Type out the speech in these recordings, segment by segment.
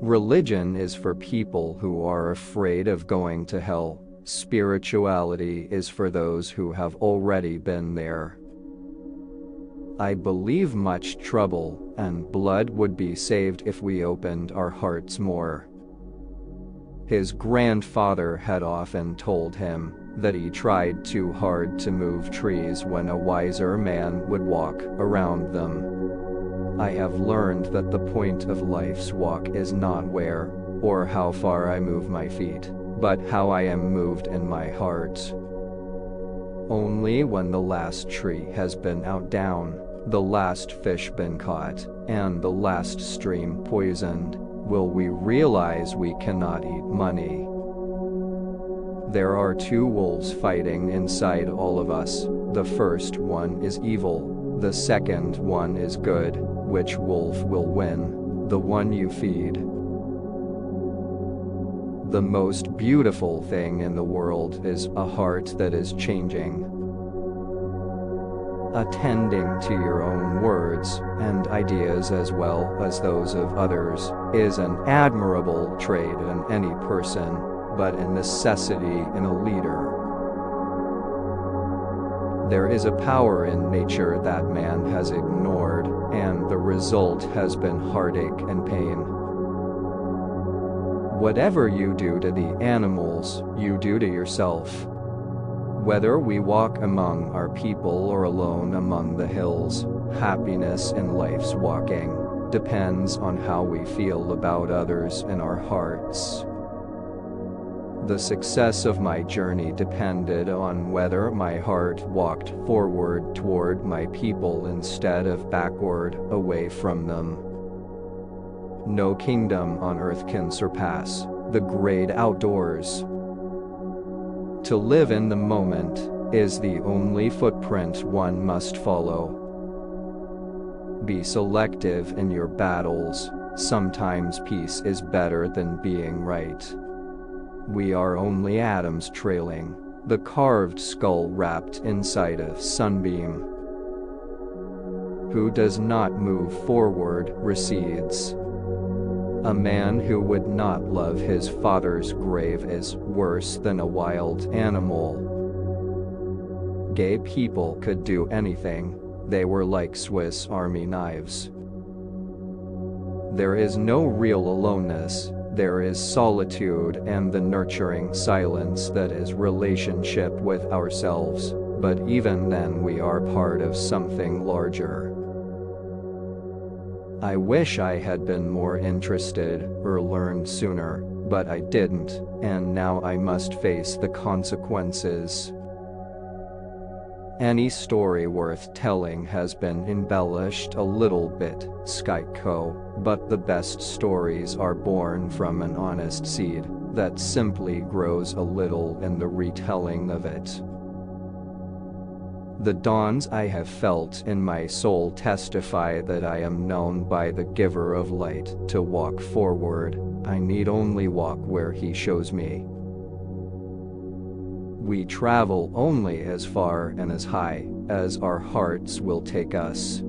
Religion is for people who are afraid of going to hell. Spirituality is for those who have already been there. I believe much trouble and blood would be saved if we opened our hearts more. His grandfather had often told him that he tried too hard to move trees when a wiser man would walk around them. I have learned that the point of life's walk is not where or how far I move my feet, but how I am moved in my heart. Only when the last tree has been out down, the last fish been caught, and the last stream poisoned, will we realize we cannot eat money. There are two wolves fighting inside all of us. The first one is evil, the second one is good. Which wolf will win? The one you feed. The most beautiful thing in the world is a heart that is changing. Attending to your own words and ideas as well as those of others is an admirable trait in any person, but a necessity in a leader. There is a power in nature that man has ignored, and the result has been heartache and pain. Whatever you do to the animals, you do to yourself. Whether we walk among our people or alone among the hills, happiness in life's walking depends on how we feel about others in our hearts. The success of my journey depended on whether my heart walked forward toward my people instead of backward away from them. No kingdom on earth can surpass the great outdoors. To live in the moment is the only footprint one must follow. Be selective in your battles. Sometimes peace is better than being right. We are only atoms trailing the carved skull wrapped inside a sunbeam. Who does not move forward recedes. A man who would not love his father's grave is worse than a wild animal. Gay people could do anything. They were like Swiss Army knives. There is no real aloneness. There is solitude and the nurturing silence that is relationship with ourselves, but even then we are part of something larger. I wish I had been more interested or learned sooner, but I didn't, and now I must face the consequences. Any story worth telling has been embellished a little bit, Skyco, but the best stories are born from an honest seed that simply grows a little in the retelling of it. The dawns I have felt in my soul testify that I am known by the giver of light to walk forward. I need only walk where he shows me. We travel only as far and as high as our hearts will take us.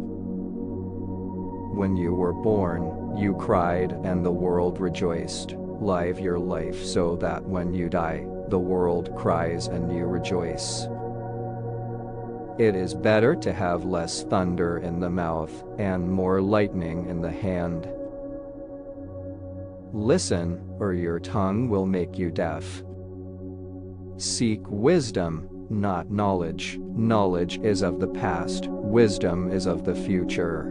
When you were born, you cried and the world rejoiced. Live your life so that when you die, the world cries and you rejoice. It is better to have less thunder in the mouth and more lightning in the hand. Listen, or your tongue will make you deaf. Seek wisdom, not knowledge. Knowledge is of the past, wisdom is of the future.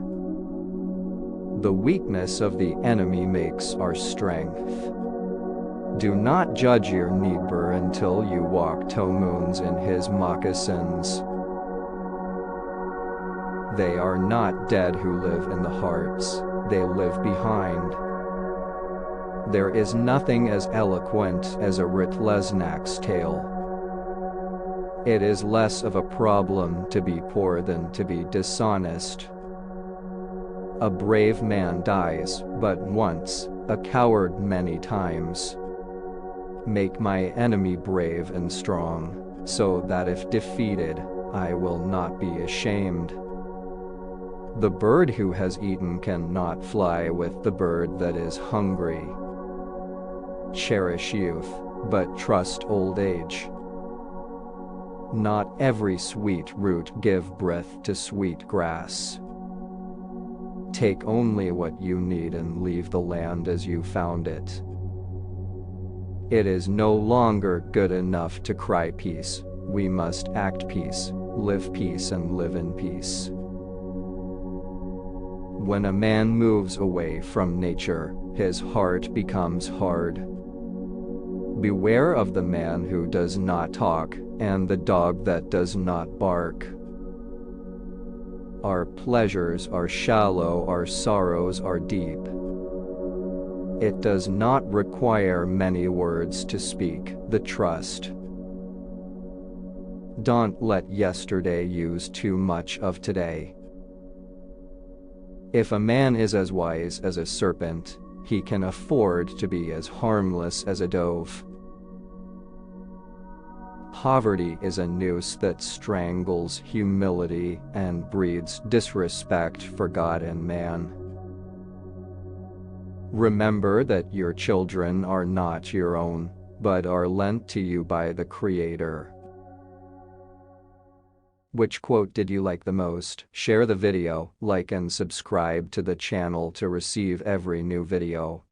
The weakness of the enemy makes our strength. Do not judge your neighbor until you walk toe moons in his moccasins. They are not dead who live in the hearts, they live behind. There is nothing as eloquent as a Ritlesnak's tale. It is less of a problem to be poor than to be dishonest. A brave man dies but once, a coward many times. Make my enemy brave and strong, so that if defeated, I will not be ashamed. The bird who has eaten cannot fly with the bird that is hungry. Cherish youth, but trust old age. Not every sweet root give breath to sweet grass. Take only what you need and leave the land as you found it. It is no longer good enough to cry peace, we must act peace, live peace and live in peace. When a man moves away from nature, his heart becomes hard. Beware of the man who does not talk, and the dog that does not bark. Our pleasures are shallow, our sorrows are deep. It does not require many words to speak the trust. Don't let yesterday use too much of today. If a man is as wise as a serpent, he can afford to be as harmless as a dove. Poverty is a noose that strangles humility and breeds disrespect for God and man. Remember that your children are not your own, but are lent to you by the Creator. Which quote did you like the most? Share the video, like and subscribe to the channel to receive every new video.